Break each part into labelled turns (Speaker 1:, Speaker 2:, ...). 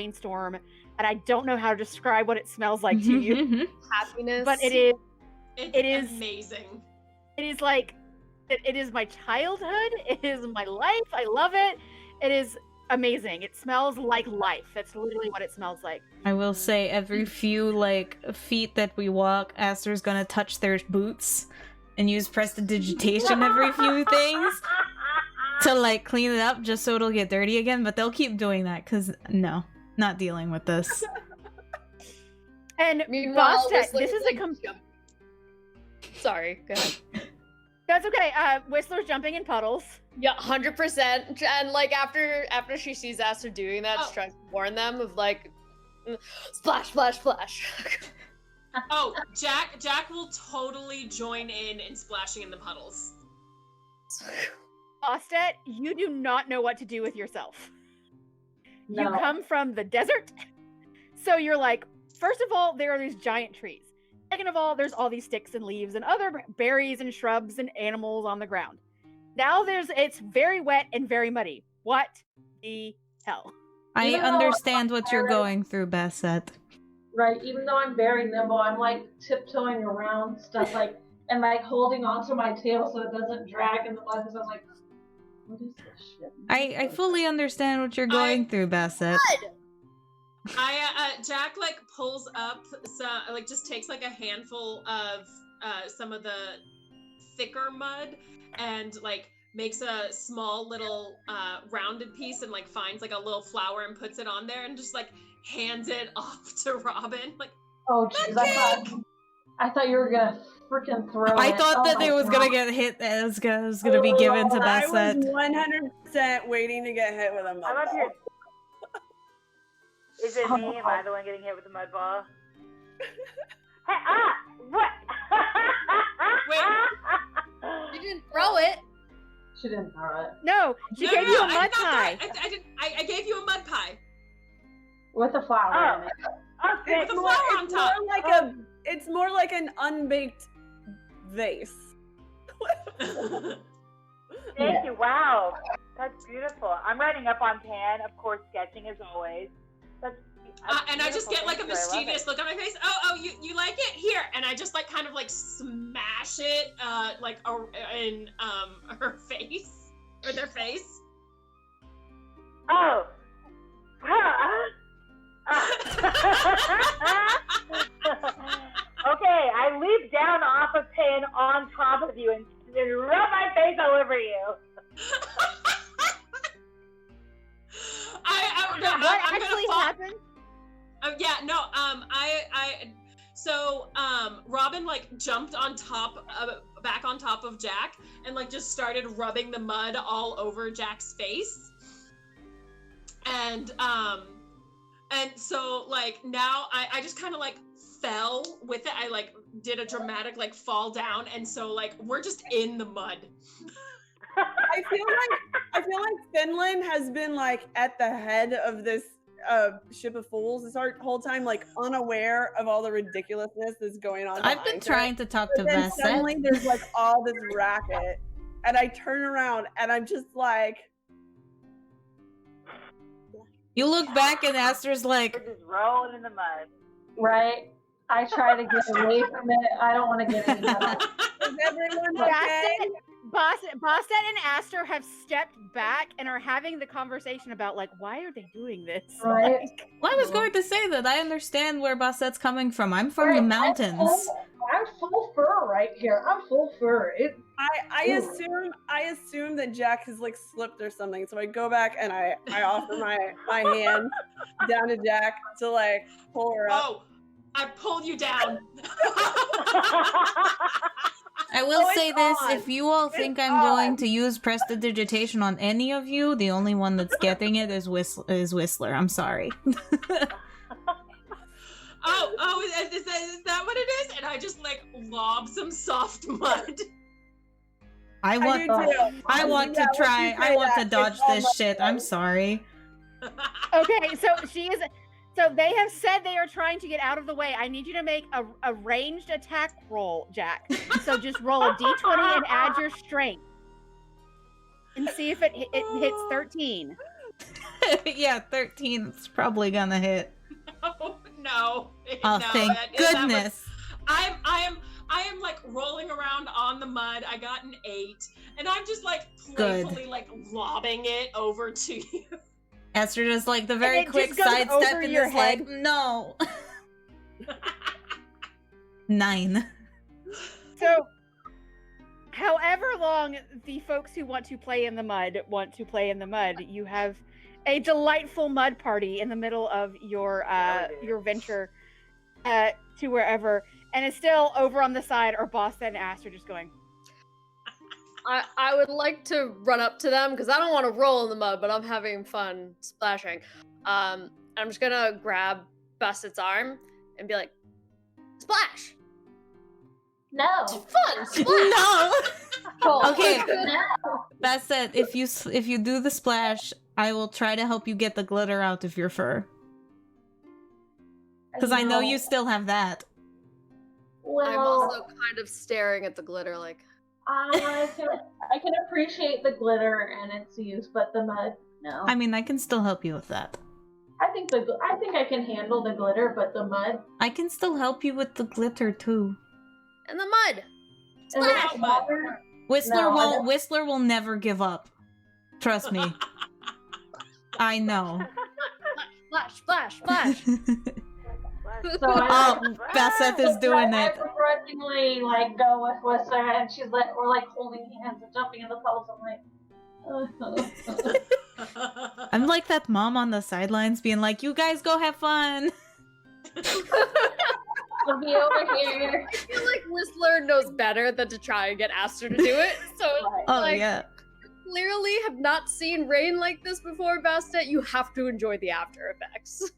Speaker 1: rainstorm, and I don't know how to describe what it smells like to you.
Speaker 2: Happiness.
Speaker 1: But it is
Speaker 3: amazing.
Speaker 1: It is like, it is my childhood. It is my life. I love it. It is amazing. It smells like life. That's literally what it smells like.
Speaker 4: I will say every few feet that we walk, Aster's gonna touch their boots and use prestidigitation every few things to clean it up just so it'll get dirty again, but they'll keep doing that because no, not dealing with this.
Speaker 1: And Bostet, this is
Speaker 2: Sorry, go ahead.
Speaker 1: That's okay. Whistler's jumping in puddles.
Speaker 2: Yeah, 100%. And after she sees Aster doing that, she tries to warn them of splash, splash, splash.
Speaker 3: Oh, Jack will totally join in splashing in the puddles.
Speaker 1: Bostet, you do not know what to do with yourself.
Speaker 5: No.
Speaker 1: You come from the desert, so you're like, first of all, there are these giant trees. Second of all, there's all these sticks and leaves and other berries and shrubs and animals on the ground. Now it's very wet and very muddy. What the hell?
Speaker 4: I understand what you're going through, Bassett.
Speaker 5: Right, even though I'm very nimble, I'm tiptoeing around stuff and holding onto my tail so it doesn't drag in the mud because I'm like, what is this shit?
Speaker 4: I fully understand what you're going through, Bassett.
Speaker 3: Jack pulls up some just takes a handful of some of the thicker mud and makes a small little rounded piece and finds a little flower and puts it on there and just hands it off to Robin.
Speaker 5: Oh jeez, I thought you were gonna freaking throw it.
Speaker 4: I thought that it was gonna get hit. It was gonna be given to Bassett.
Speaker 6: I was 100% waiting to get hit with a mud
Speaker 7: I'm up
Speaker 6: ball.
Speaker 7: here. Is it me? Am I the one getting hit with the mud ball? Hey, what?
Speaker 3: Wait.
Speaker 2: You didn't throw it.
Speaker 5: She didn't throw it.
Speaker 1: No, she gave you a mud pie.
Speaker 3: I gave you a mud pie.
Speaker 5: With a flower in it.
Speaker 7: Okay.
Speaker 3: With a flower on top.
Speaker 6: It's more like an unbaked vase.
Speaker 7: Thank you. Wow. That's beautiful. I'm writing up on pan, of course, sketching as always.
Speaker 3: And I just get a mischievous look on my face. Oh, you like it? Here. And I just kind of smash it in her face or their face.
Speaker 7: Oh. Okay, I leap down off a pan on top of you and rub my face all over you.
Speaker 1: What actually happened?
Speaker 3: So Robin jumped on top back on top of Jack and just started rubbing the mud all over Jack's face. And so now I just kind of fell with it. I did a dramatic fall down, and so we're just in the mud.
Speaker 6: I feel like Finland has been at the head of this ship of fools this whole time, unaware of all the ridiculousness that's going on.
Speaker 4: I've been trying to talk to
Speaker 6: then
Speaker 4: Bassett.
Speaker 6: Suddenly there's all this racket, and I turn around and I'm just
Speaker 4: You look back and Aster's
Speaker 7: We're just rolling in the mud.
Speaker 5: Right? I try to get away from it. I don't want to get into that.
Speaker 6: is everyone okay?
Speaker 1: Bostet and Aster have stepped back and are having the conversation about why are they doing this?
Speaker 5: Right?
Speaker 4: Well, I was going to say that I understand where Basset's coming from. I'm from the mountains.
Speaker 5: I'm full fur right here. I'm full fur.
Speaker 6: I assume that Jack has slipped or something, so I go back and I offer my hand down to Jack to pull her up.
Speaker 3: Oh, I pulled you down.
Speaker 4: I will say this, if you all think I'm going to use prestidigitation on any of you, the only one that's getting it is Whistler. I'm sorry.
Speaker 3: Is that what it is? And I just lob some soft mud.
Speaker 4: I want to dodge this shit. I'm sorry.
Speaker 1: Okay, so they have said they are trying to get out of the way. I need you to make a ranged attack roll, Jack. So just roll a d20 and add your strength. And see if it hits 13.
Speaker 4: Yeah, 13 is probably gonna hit.
Speaker 3: Oh, no.
Speaker 4: Oh,
Speaker 3: No,
Speaker 4: thank
Speaker 3: that was-
Speaker 4: goodness.
Speaker 3: I am like rolling around on the mud. I got an 8, and I'm just like
Speaker 4: Good.
Speaker 3: playfully like lobbing it over to you.
Speaker 4: Esther just like the very
Speaker 1: it
Speaker 4: quick
Speaker 1: just goes
Speaker 4: sidestep
Speaker 1: over
Speaker 4: and
Speaker 1: your
Speaker 4: is
Speaker 1: head.
Speaker 4: like, no. 9.
Speaker 1: So, however long the folks who want to play in the mud want to play in the mud, you have a delightful mud party in the middle of your venture to wherever, and it's still over on the side. Or Boss and Aster just going.
Speaker 2: I would like to run up to them because I don't want to roll in the mud, but I'm having fun splashing. I'm just gonna grab Bassett's arm and be like, "Splash!
Speaker 5: No.
Speaker 2: Fun! Splash!"
Speaker 4: No. Okay.
Speaker 5: No.
Speaker 4: Bassett, if you do the splash, I will try to help you get the glitter out of your fur. Because I know you still have that.
Speaker 5: Well,
Speaker 2: I'm also kind of staring at the glitter like,
Speaker 5: I can appreciate the glitter and its use, but the mud, no.
Speaker 4: I mean, I can still help you with that.
Speaker 5: I think I can handle the glitter, but the mud.
Speaker 4: I can still help you with the glitter too.
Speaker 2: in the mud!
Speaker 5: And the
Speaker 2: Splash!
Speaker 5: water,
Speaker 4: Whistler
Speaker 5: No, I
Speaker 4: won't.
Speaker 5: don't-
Speaker 4: Whistler will never give up. Trust me. I know.
Speaker 2: Splash! Splash! Splash!
Speaker 5: So I,
Speaker 4: Oh, Bassett is doing
Speaker 5: I
Speaker 4: it.
Speaker 5: begrudgingly like go with Whistler, and she's like, we're like holding hands and jumping in the puddles. I'm like,
Speaker 4: I'm like that mom on the sidelines being like, "You guys go have fun."
Speaker 5: I'll be over here.
Speaker 2: I feel like Whistler knows better than to try and get Aster to do it. So
Speaker 4: Oh
Speaker 2: like,
Speaker 4: yeah.
Speaker 2: clearly have not seen rain like this before, Bastet. You have to enjoy the after effects.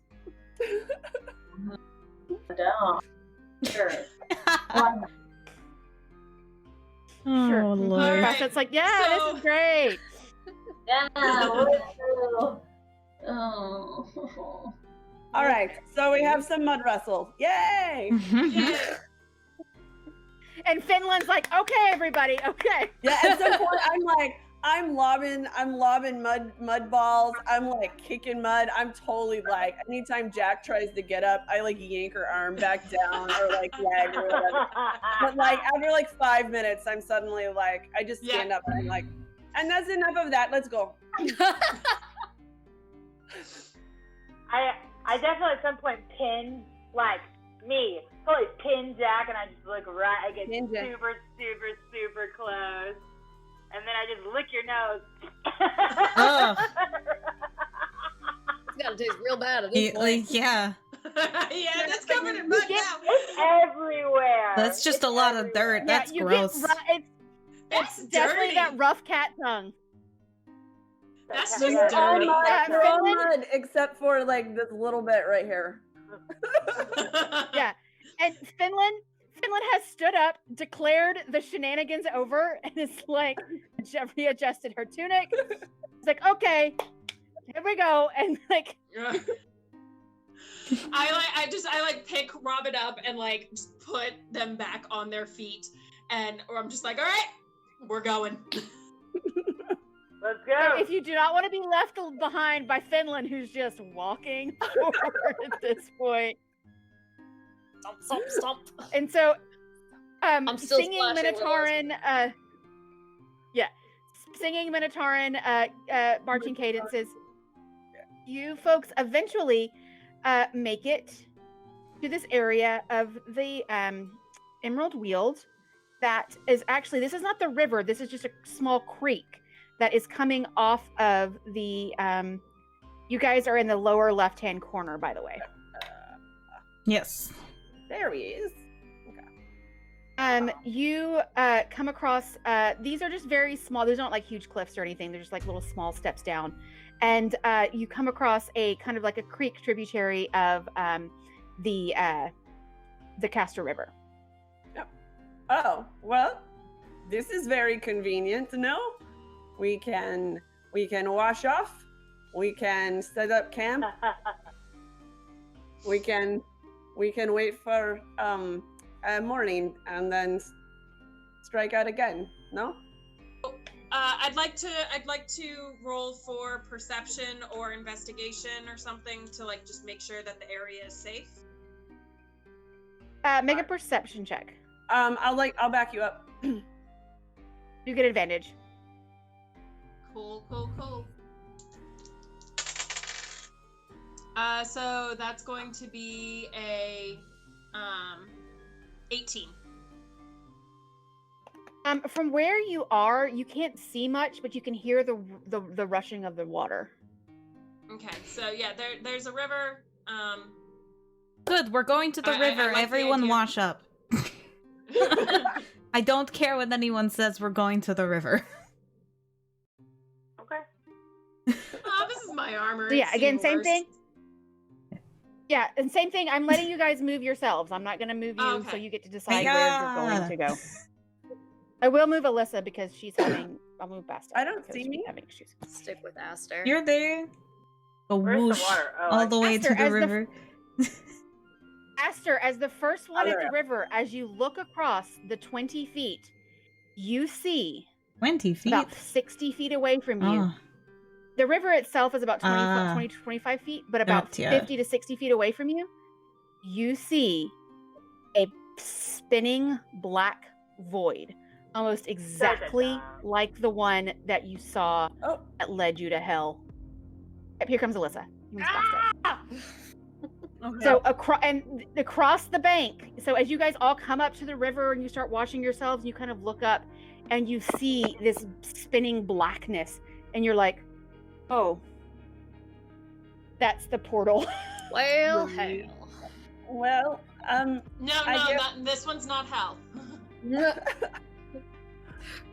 Speaker 5: Down. Sure.
Speaker 4: Oh
Speaker 1: Sure.
Speaker 4: Lord.
Speaker 3: Alright.
Speaker 1: Bassett's like, yeah,
Speaker 3: So-
Speaker 1: this is great.
Speaker 5: Yeah. Oh.
Speaker 6: All right, so we have some mud wrestle. Yay!
Speaker 3: Yeah.
Speaker 1: And Finland's like, okay, everybody, okay.
Speaker 6: Yeah, at some point I'm lobbing mud balls. I'm like kicking mud. I'm totally like, anytime Jack tries to get up, I like yank her arm back down or like leg or whatever. But like after like 5 minutes, I'm suddenly like, I just stand up and I'm like, and that's enough of that. Let's go.
Speaker 7: I definitely at some point pin like me, totally pin Jack, and I just look right. I get
Speaker 6: Pin Jack.
Speaker 7: super, super, super close, and then I just lick your nose.
Speaker 4: Ugh.
Speaker 2: It's gotta taste real bad at this point.
Speaker 4: Yeah.
Speaker 3: Yeah, that's covered in mud now.
Speaker 7: It's everywhere.
Speaker 4: That's just a lot of dirt.
Speaker 1: Yeah,
Speaker 4: That's
Speaker 1: you
Speaker 4: gross.
Speaker 1: get it's
Speaker 3: That's
Speaker 1: definitely
Speaker 3: dirty.
Speaker 1: that rough cat tongue.
Speaker 3: That's
Speaker 6: They're
Speaker 3: just
Speaker 6: all
Speaker 3: dirty.
Speaker 6: mud, they're all
Speaker 1: Finland-
Speaker 6: mud except for like this little bit right here.
Speaker 1: Yeah. And Finland has stood up, declared the shenanigans over, and is like readjusted her tunic. It's like, okay, here we go. And like
Speaker 3: I pick Robin up and like just put them back on their feet, or I'm just like, all right, we're going.
Speaker 7: Let's go.
Speaker 1: if you do not want to be left behind by Finland, who's just walking forward at this point.
Speaker 2: Stomp, stomp, stomp.
Speaker 1: And so
Speaker 2: I'm still
Speaker 1: singing
Speaker 2: splashing
Speaker 1: Minotauran singing Minotauran marching cadences. You folks eventually make it to this area of the Emerald Weald that is actually, this is not the river, this is just a small creek that is coming off of the you guys are in the lower left hand corner, by the way.
Speaker 4: Yes.
Speaker 6: There he is.
Speaker 1: You come across these are just very small, these aren't like huge cliffs or anything, they're just like little small steps down, and you come across a kind of like a creek tributary of the Castor River.
Speaker 6: Oh, well, this is very convenient, no? We can wash off, we can set up camp, we can wait for morning and then strike out again, no?
Speaker 3: I'd like to roll for perception or investigation or something to like just make sure that the area is safe.
Speaker 1: Make a perception check.
Speaker 6: I'll back you up.
Speaker 1: You get advantage.
Speaker 3: Cool. So that's going to be a 18.
Speaker 1: From where you are, you can't see much, but you can hear the rushing of the water.
Speaker 3: Okay, so yeah, there's a river.
Speaker 4: Good, we're going to the river.
Speaker 3: I like the
Speaker 4: Everyone
Speaker 3: idea.
Speaker 4: wash up. I don't care what anyone says, we're going to the river.
Speaker 7: Okay.
Speaker 3: Oh, this is my armor.
Speaker 1: So yeah,
Speaker 3: It's
Speaker 1: again,
Speaker 3: even
Speaker 1: same
Speaker 3: worse.
Speaker 1: thing. Yeah, and same thing. I'm letting you guys move yourselves. I'm not going to move you,
Speaker 3: Okay.
Speaker 1: so you get to decide where you're going to go. I will move Alyssa because she's having. I'll move Basta.
Speaker 6: I don't
Speaker 1: because
Speaker 6: see
Speaker 1: she's
Speaker 6: me.
Speaker 1: having issues.
Speaker 2: Stick with Aster.
Speaker 4: You're there. Go
Speaker 7: Where's
Speaker 4: whoosh
Speaker 7: the water? Oh,
Speaker 4: all the way
Speaker 1: Aster,
Speaker 4: to the
Speaker 1: as the-
Speaker 4: river.
Speaker 1: Aster, as the first one
Speaker 6: Oh,
Speaker 1: at
Speaker 6: there.
Speaker 1: the river, as you look across the 20 feet, you see
Speaker 4: 20 feet?
Speaker 1: about 60 feet away from you.
Speaker 4: Oh.
Speaker 1: The river itself is about 20,
Speaker 4: Ah.
Speaker 1: 20 to 25 feet, but about
Speaker 4: Gotcha.
Speaker 1: 50 to 60 feet away from you, you see a spinning black void, almost exactly like the one that you saw
Speaker 6: Oh.
Speaker 1: that led you to hell. Yep, here comes Alyssa. Here comes Basta.
Speaker 6: Okay.
Speaker 1: So across the bank. So as you guys all come up to the river and you start washing yourselves, you kind of look up and you see this spinning blackness, and you're like, "Oh, that's the portal."
Speaker 2: Well,
Speaker 6: Really?
Speaker 2: hell.
Speaker 6: Well,
Speaker 3: No,
Speaker 6: I guess-
Speaker 3: this one's not hell.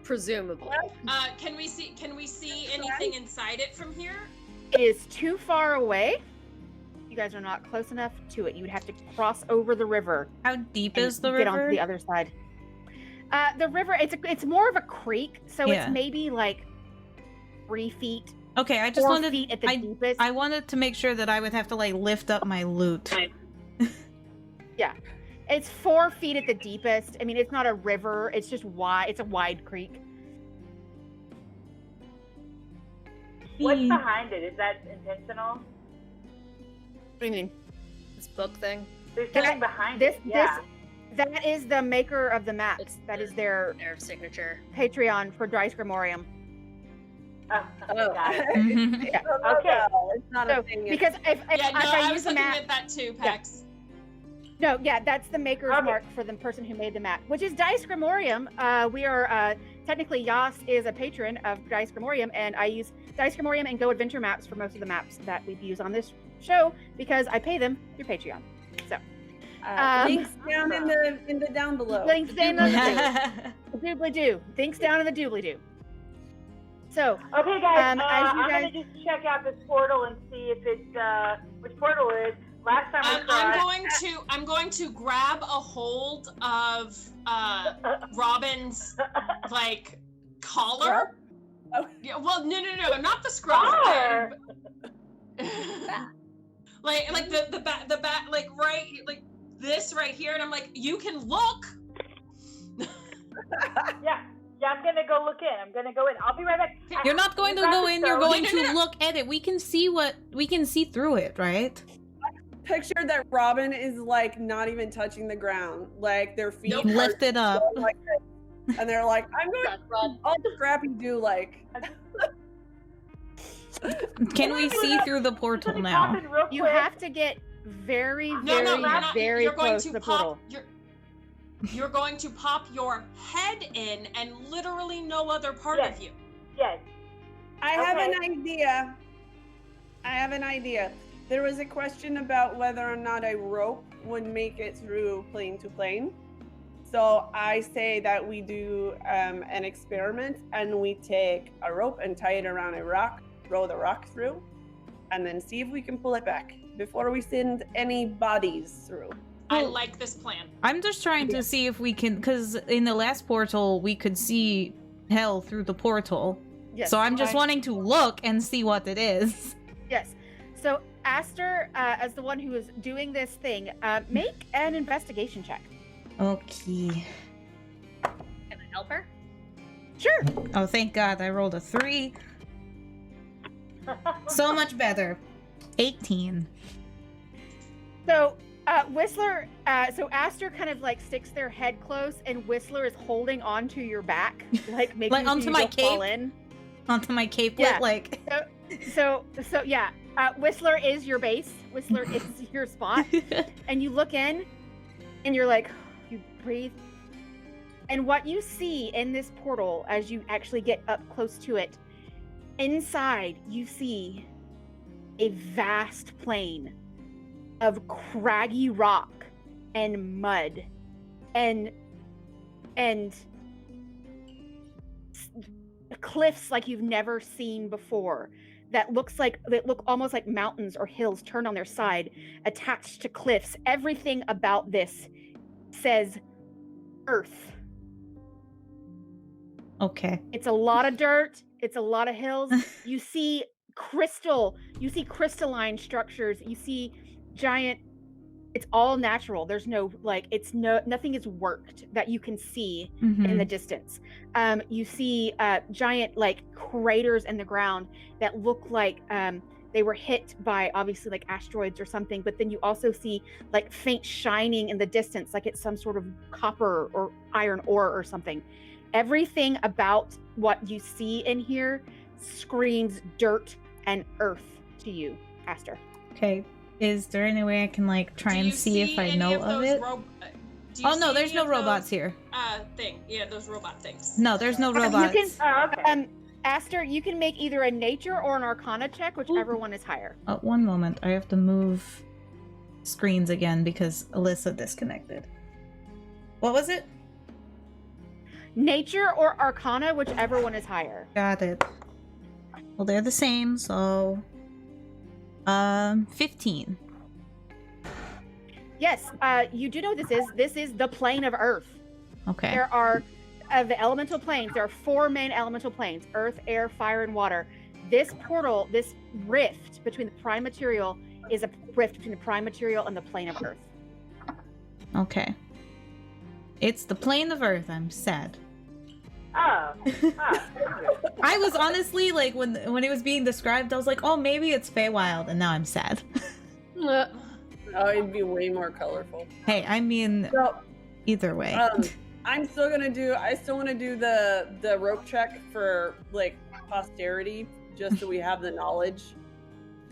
Speaker 2: Presumably.
Speaker 3: Can we see anything inside it from here?
Speaker 1: It is too far away. You guys are not close enough to it. You would have to cross over the river.
Speaker 4: How deep
Speaker 1: and
Speaker 4: is the
Speaker 1: get
Speaker 4: river?
Speaker 1: onto the other side. The river, it's more of a creek, so
Speaker 4: Yeah.
Speaker 1: it's maybe like 3 feet,
Speaker 4: Okay, I just
Speaker 1: 4
Speaker 4: wanted
Speaker 1: feet at the deepest.
Speaker 4: I wanted to make sure that I would have to like lift up my loot.
Speaker 1: It's 4 feet at the deepest. I mean, it's not a river. It's just wide. It's a wide creek.
Speaker 7: What's
Speaker 4: Hmm.
Speaker 7: behind it? Is that intentional?
Speaker 1: What do you mean?
Speaker 2: This book thing.
Speaker 7: There's
Speaker 1: That-
Speaker 7: something behind
Speaker 1: This,
Speaker 7: it. Yeah.
Speaker 1: that is the maker of the maps.
Speaker 2: It's
Speaker 1: That
Speaker 2: the-
Speaker 1: is their
Speaker 2: Their signature.
Speaker 1: Patreon for Dry Grimorium.
Speaker 7: Oh,
Speaker 6: oh.
Speaker 7: got it.
Speaker 4: Mhm.
Speaker 1: Yeah.
Speaker 7: Okay.
Speaker 6: It's not
Speaker 1: So,
Speaker 6: a thing.
Speaker 1: because if
Speaker 3: Yeah, no,
Speaker 1: I
Speaker 3: I
Speaker 1: use
Speaker 3: was
Speaker 1: the
Speaker 3: looking
Speaker 1: map,
Speaker 3: at that too, Pex.
Speaker 1: no, yeah, that's the maker's
Speaker 7: Okay.
Speaker 1: mark for the person who made the map, which is Dice Grimorium. We are technically YAAS is a patron of Dice Grimorium, and I use Dice Grimorium and Go Adventure maps for most of the maps that we use on this show because I pay them through Patreon. So
Speaker 6: links down in the down below.
Speaker 1: links down in the doobly doo. Links down in the doobly doo. So
Speaker 7: Okay, guys.
Speaker 1: As you
Speaker 7: I'm
Speaker 1: guys-
Speaker 7: gonna just check out this portal and see if it's which portal it is. Last time I saw
Speaker 3: I'm going to grab a hold of Robin's like collar.
Speaker 6: Oh.
Speaker 3: Yeah, well, no, not the scrub.
Speaker 7: Collar?
Speaker 3: like the bat, like right, like this right here, and I'm like, you can look.
Speaker 7: Yeah, I'm gonna go look in. I'm gonna go in. I'll be right back.
Speaker 4: You're not going to
Speaker 7: You got
Speaker 4: go
Speaker 7: the
Speaker 4: in, you're
Speaker 7: stone?
Speaker 4: going
Speaker 3: No,
Speaker 4: to
Speaker 3: no, no.
Speaker 4: look at it. We can see through it, right?
Speaker 6: Picture that Robin is like not even touching the ground, like their feet
Speaker 3: Nope.
Speaker 6: are
Speaker 4: Lift it up.
Speaker 6: going like this. And they're like, I'm going
Speaker 2: That's Rob.
Speaker 6: all the Scrappy do like.
Speaker 4: Can we see through the portal
Speaker 7: Let me
Speaker 4: now?
Speaker 7: pop in real
Speaker 1: you
Speaker 7: quick.
Speaker 1: have to get very,
Speaker 3: No,
Speaker 1: very,
Speaker 3: you're not.
Speaker 1: very
Speaker 3: You're going
Speaker 1: close
Speaker 3: to
Speaker 1: to the
Speaker 3: pop.
Speaker 1: portal.
Speaker 3: You're going to pop your head in, and literally no other part
Speaker 7: Yes.
Speaker 3: of you.
Speaker 7: Yes.
Speaker 6: I have an
Speaker 7: Okay.
Speaker 6: idea. There was a question about whether or not a rope would make it through plane to plane. So I say that we do an experiment and we take a rope and tie it around a rock, throw the rock through, and then see if we can pull it back before we send any bodies through.
Speaker 3: I like this plan.
Speaker 4: I'm just trying to see if we can, because in the last portal we could see hell through the portal.
Speaker 1: Yes.
Speaker 4: So I'm just
Speaker 1: I-
Speaker 4: wanting to look and see what it is.
Speaker 1: Yes. So Aster, as the one who is doing this thing, make an investigation check.
Speaker 4: Okay.
Speaker 2: Can I help her?
Speaker 1: Sure.
Speaker 4: Oh, thank God, I rolled a 3. So much better. 18.
Speaker 1: So, Whistler, so Aster kind of like sticks their head close, and Whistler is holding onto your back, like making
Speaker 4: Like
Speaker 1: sure
Speaker 4: onto
Speaker 1: you
Speaker 4: my
Speaker 1: don't fall
Speaker 4: cape?
Speaker 1: in.
Speaker 4: Onto my capelet,
Speaker 1: Yeah.
Speaker 4: like.
Speaker 1: So yeah, Whistler is your base. Whistler is your spot, and you look in, and you're like, you breathe, and what you see in this portal as you actually get up close to it, inside you see a vast plain of craggy rock and mud and cliffs like you've never seen before that look almost like mountains or hills turned on their side, attached to cliffs. Everything about this says Earth.
Speaker 4: Okay.
Speaker 1: It's a lot of dirt, it's a lot of hills. You see crystalline structures, you see giant, it's all natural. There's no nothing is worked that you can see in the distance. You see giant like craters in the ground that look like they were hit by obviously like asteroids or something, but then you also see like faint shining in the distance, like it's some sort of copper or iron ore or something. Everything about what you see in here screams dirt and earth to you, Aster.
Speaker 4: Okay. Is there any way I can like try and see if I know of it? Oh no, there's no robots here.
Speaker 3: Those robot things.
Speaker 4: No, there's no robots.
Speaker 7: okay.
Speaker 1: Aster, you can make either a nature or an arcana check, whichever one is higher.
Speaker 4: One moment. I have to move screens again because Alyssa disconnected. What was it?
Speaker 1: Nature or arcana, whichever one is higher.
Speaker 4: Got it. Well, they're the same, so 15.
Speaker 1: Yes, you do know what this is. This is the plane of Earth.
Speaker 4: Okay.
Speaker 1: There are the elemental planes. There are 4 main elemental planes: Earth, Air, Fire, and Water. This portal, this rift between the prime material, is a rift between the prime material and the plane of Earth.
Speaker 4: Okay. It's the plane of Earth. I'm sad.
Speaker 7: Oh.
Speaker 4: I was honestly like when it was being described, I was like, oh, maybe it's Feywild, and now I'm sad.
Speaker 6: Oh, it'd be way more colorful.
Speaker 4: Hey, I mean,
Speaker 6: So,
Speaker 4: either way.
Speaker 6: I still want to do the rope check for like posterity, just so we have the knowledge.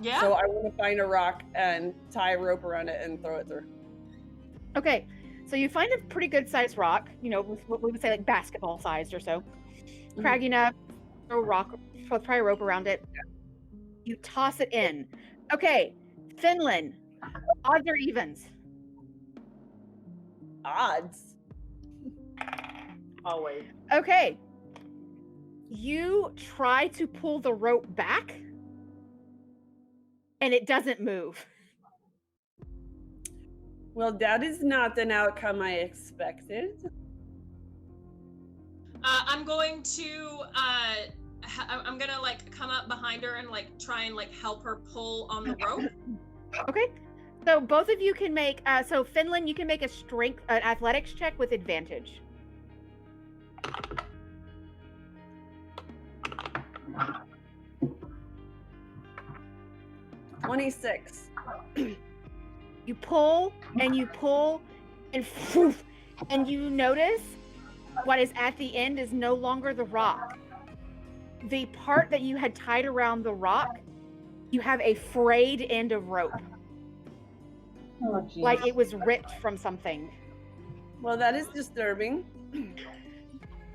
Speaker 3: Yeah.
Speaker 6: So I want to find a rock and tie a rope around it and throw it through.
Speaker 1: Okay, so you find a pretty good sized rock, you know, what we would say like basketball sized or so. Craggy enough, throw a rock, tie a rope around it. You toss it in. Okay, Finland, odds or evens?
Speaker 6: Odds.
Speaker 7: Always.
Speaker 1: Okay, you try to pull the rope back, and it doesn't move.
Speaker 6: Well, that is not an outcome I expected.
Speaker 3: I'm going to I'm gonna like come up behind her and like try and like help her pull on the rope.
Speaker 1: Okay, so both of you can make. So Finland, you can make an athletics check with advantage.
Speaker 6: $26.
Speaker 1: You pull and you pull, and and you notice what is at the end is no longer the rock. The part that you had tied around the rock, you have a frayed end of rope, like it was ripped from something.
Speaker 6: Well, that is disturbing.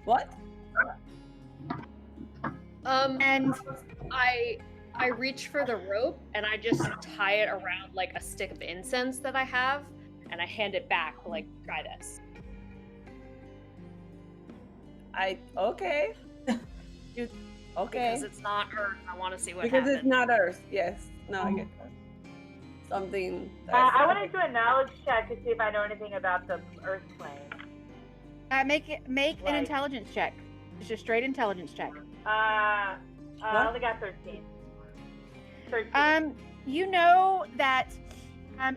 Speaker 6: What?
Speaker 1: And
Speaker 2: I reach for the rope and I just tie it around like a stick of incense that I have, and I hand it back like, try this.
Speaker 6: Okay. Okay.
Speaker 2: Because it's not Earth. I want to see what
Speaker 6: Because
Speaker 2: happens.
Speaker 6: it's not Earth. Yes. No, I get that. Something.
Speaker 7: I want to do a knowledge check to see if I know anything about the Earth plane.
Speaker 1: make an
Speaker 7: Right.
Speaker 1: intelligence check. Just a straight intelligence check.
Speaker 7: I only got 13. 13.
Speaker 1: You know that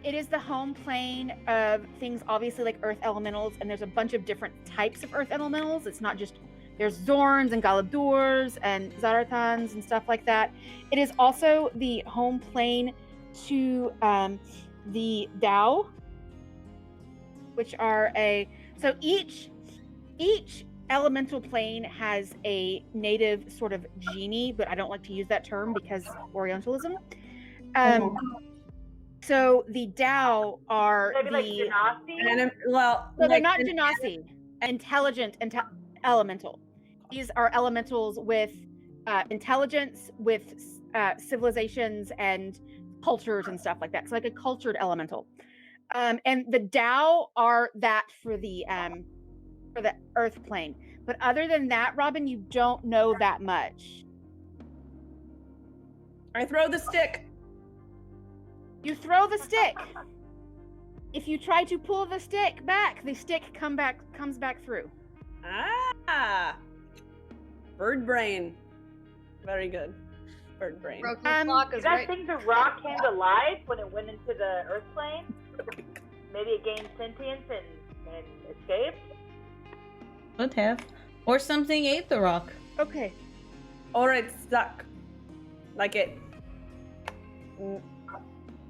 Speaker 1: it is the home plane of things obviously like earth elementals, and there's a bunch of different types of earth elementals. It's not just There's Zorns and Galadors and Zarathans and stuff like that. It is also the home plane to the Dao, which are so each elemental plane has a native sort of genie, but I don't like to use that term because Orientalism. So the Dao are
Speaker 7: Maybe like Genasi?
Speaker 1: So they're not Genasi, intelligent elemental. These are elementals with intelligence, with civilizations and cultures and stuff like that. So like a cultured elemental. And the Dao are that for the Earth plane. But other than that, Robin, you don't know that much.
Speaker 6: I throw the stick.
Speaker 1: You throw the stick. If you try to pull the stick back, the stick comes back through.
Speaker 6: Ah, bird brain. Very good. Bird brain.
Speaker 2: Broken clock
Speaker 7: You
Speaker 2: is
Speaker 7: guys
Speaker 2: right.
Speaker 7: think the rock came to life when it went into the Earth plane? Maybe it gained sentience and escaped?
Speaker 4: Would have. Or something ate the rock.
Speaker 1: Okay.
Speaker 6: Or it's stuck. Like it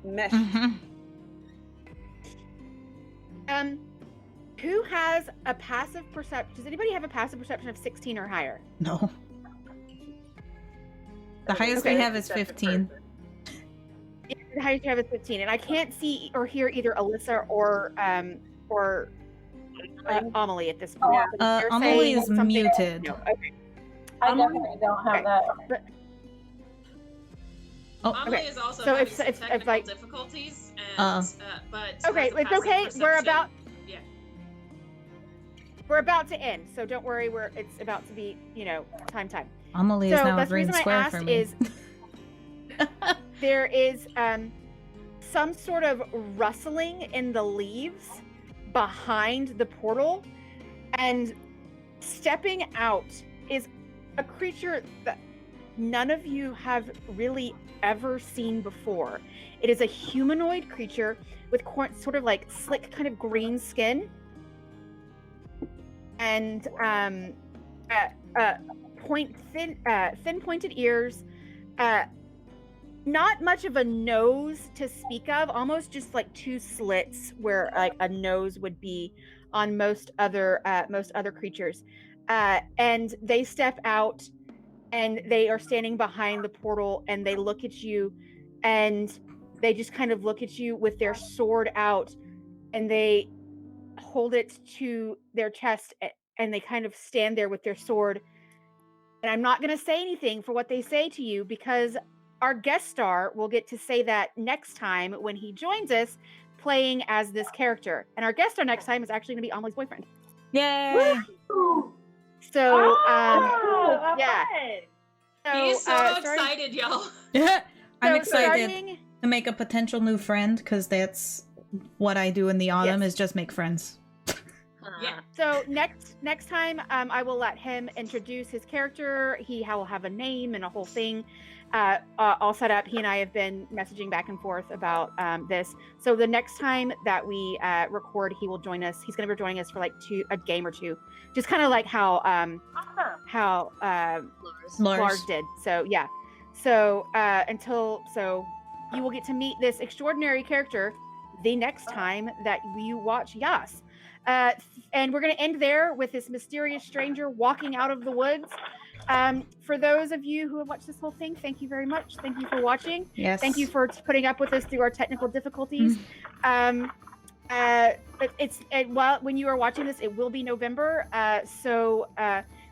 Speaker 6: meshed.
Speaker 1: Who has a passive perception? Does anybody have a passive perception of 16 or higher?
Speaker 4: No. The highest we have is 15.
Speaker 1: Yeah, the highest you have is 15, and I can't see or hear either Alyssa or Amelie at this point. They're
Speaker 4: Amelie
Speaker 1: saying
Speaker 4: is
Speaker 1: something-
Speaker 4: muted.
Speaker 1: No, okay.
Speaker 5: I definitely don't have that.
Speaker 1: But
Speaker 3: Amelie
Speaker 1: okay.
Speaker 3: is also
Speaker 1: So
Speaker 3: having
Speaker 1: if-
Speaker 3: some
Speaker 1: if,
Speaker 3: technical
Speaker 1: like-
Speaker 3: difficulties, and but
Speaker 1: Okay,
Speaker 3: has a
Speaker 1: it's
Speaker 3: passive
Speaker 1: okay. We're
Speaker 3: perception.
Speaker 1: we're about to end, so don't worry. It's about to be, time.
Speaker 4: Amelie is
Speaker 1: So
Speaker 4: now a
Speaker 1: that's the
Speaker 4: green
Speaker 1: reason I
Speaker 4: square for
Speaker 1: asked
Speaker 4: me.
Speaker 1: is there is some sort of rustling in the leaves behind the portal, and stepping out is a creature that none of you have really ever seen before. It is a humanoid creature with sort of like slick kind of green skin and thin pointed ears, not much of a nose to speak of, almost just like two slits where like a nose would be on most other creatures. And they step out and they are standing behind the portal, and they look at you, and they just kind of look at you with their sword out, and they hold it to their chest, and they kind of stand there with their sword. And I'm not going to say anything for what they say to you, because our guest star will get to say that next time when he joins us playing as this character. And our guest star next time is actually going to be Amelie's boyfriend.
Speaker 4: Yay!
Speaker 1: So,
Speaker 7: how
Speaker 1: yeah.
Speaker 7: fun.
Speaker 1: So,
Speaker 3: He's so excited, y'all.
Speaker 4: I'm
Speaker 1: so
Speaker 4: excited
Speaker 1: starting-
Speaker 4: to make a potential new friend, because that's what I do in the autumn,
Speaker 1: Yes.
Speaker 4: is just make friends.
Speaker 3: Yeah.
Speaker 1: So next time, I will let him introduce his character. He will have a name and a whole thing all set up. He and I have been messaging back and forth about this. So the next time that we record, he will join us. He's going to be joining us for like a game or two, just kind of like how Lars did. So yeah. So you will get to meet this extraordinary character the next time that you watch YAAS. And we're going to end there with this mysterious stranger walking out of the woods. For those of you who have watched this whole thing, thank you very much. Thank you for watching.
Speaker 4: Yes.
Speaker 1: Thank you for putting up with us through our technical difficulties. When you are watching this, it will be November. So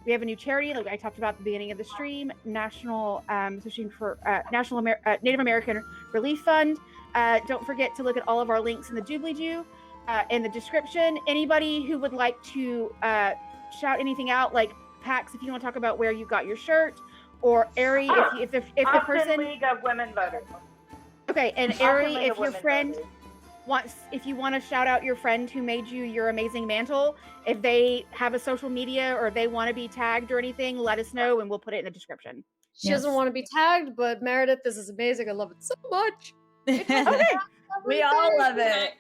Speaker 1: we have a new charity, like I talked about at the beginning of the stream, National Native American Relief Fund. Don't forget to look at all of our links in the doobly-doo. In the description. Anybody who would like to shout anything out, like Pax, if you want to talk about where you got your shirt, or Ari, if the person
Speaker 7: League of Women Voters.
Speaker 1: Okay, and
Speaker 7: Austin
Speaker 1: Ari,
Speaker 7: League
Speaker 1: if
Speaker 7: of
Speaker 1: your
Speaker 7: Women
Speaker 1: friend
Speaker 7: Voters.
Speaker 1: if you want to shout out your friend who made you your amazing mantle, if they have a social media or they want to be tagged or anything, let us know and we'll put it in the description.
Speaker 2: She doesn't want to be tagged, but Meredith, this is amazing. I love it so much.
Speaker 1: Okay.
Speaker 6: We all love it.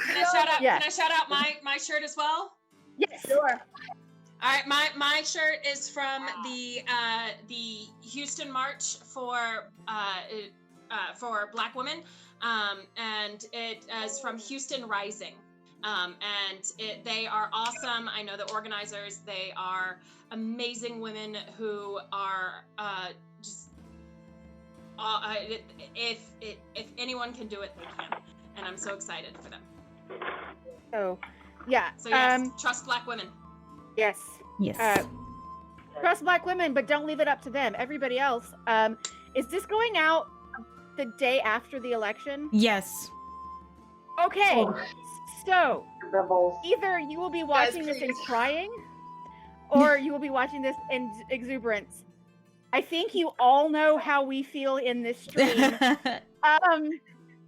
Speaker 3: Can I shout out?
Speaker 1: Yeah.
Speaker 3: Can I shout out my shirt as well?
Speaker 1: Yes.
Speaker 5: Sure.
Speaker 3: All right, my shirt is from the Houston March for Black women, and it is from Houston Rising, and they are awesome. I know the organizers; they are amazing women who are just. If anyone can do it, they can, and I'm so excited for them.
Speaker 1: So, yeah.
Speaker 3: So yes, trust Black women.
Speaker 1: Yes.
Speaker 4: Yes.
Speaker 1: Trust Black women, but don't leave it up to them. Everybody else. Is this going out the day after the election?
Speaker 4: Yes.
Speaker 1: Okay.
Speaker 5: Oh.
Speaker 1: So
Speaker 5: Rebels.
Speaker 1: either you will be watching this in crying, or you will be watching this in exuberance. I think you all know how we feel in this stream.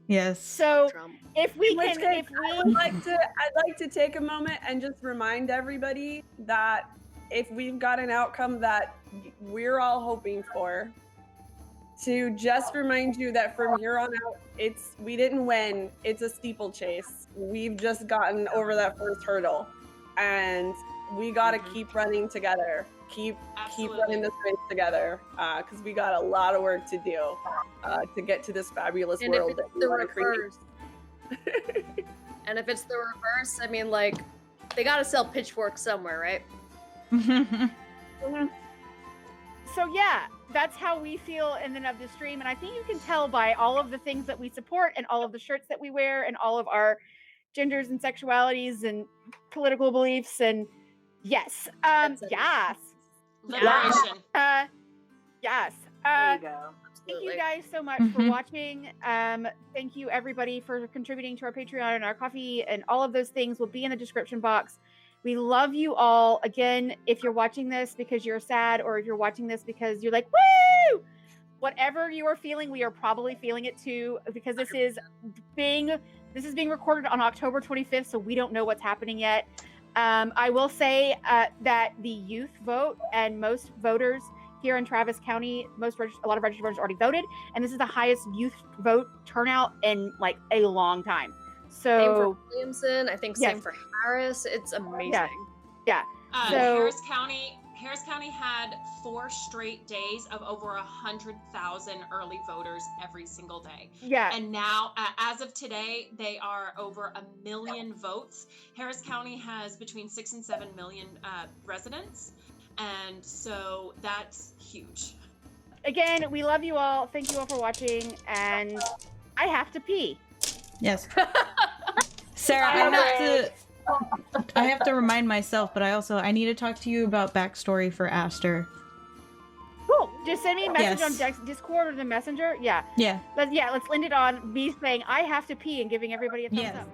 Speaker 4: Yes.
Speaker 1: So if we
Speaker 6: In which
Speaker 1: can,
Speaker 6: case, I'd like to take a moment and just remind everybody that if we've got an outcome that we're all hoping for, to just remind you that from here on out, we didn't win. It's a steeplechase. We've just gotten over that first hurdle, and we got to keep running together. Keep running this race together, because we got a lot of work to do to get to this fabulous
Speaker 2: And
Speaker 6: world
Speaker 2: if
Speaker 6: that
Speaker 2: it's
Speaker 6: we
Speaker 2: the
Speaker 6: want to create.
Speaker 2: reverse, and if it's the reverse, I mean, like, they gotta sell pitchforks somewhere, right?
Speaker 1: So yeah, that's how we feel in and of the stream, and I think you can tell by all of the things that we support and all of the shirts that we wear and all of our genders and sexualities and political beliefs and yes, yes,
Speaker 3: Liberation.
Speaker 1: yes.
Speaker 7: There you go.
Speaker 1: Thank you guys so much for watching. Thank you everybody for contributing to our Patreon and our coffee, and all of those things will be in the description box. We love you all. Again, if you're watching this because you're sad, or if you're watching this because you're like, woo! Whatever you are feeling, we are probably feeling it too, because this is being recorded on October 25th, so we don't know what's happening yet. I will say that the youth vote, and most voters here in Travis County, a lot of registered voters already voted, and this is the highest youth vote turnout in like a long time. So
Speaker 2: Same for Williamson. I think same
Speaker 1: Yes.
Speaker 2: for Harris. It's amazing.
Speaker 1: Yeah.
Speaker 3: Harris County had 4 straight days of over 100,000 early voters every single day.
Speaker 1: Yeah.
Speaker 3: And now, as of today, they are over 1 million votes. Harris County has between 6 and 7 million residents, and so that's huge.
Speaker 1: Again, we love you all. Thank you all for watching, and I have to pee.
Speaker 4: Yes. Sarah, I have to remind myself, but I need to talk to you about backstory for Aster.
Speaker 1: Cool. Just send me a message
Speaker 4: Yes.
Speaker 1: on Discord or the Messenger. Yeah.
Speaker 4: Yeah.
Speaker 1: Let's end it on me saying I have to pee and giving everybody a thumbs
Speaker 4: Yes.
Speaker 1: up.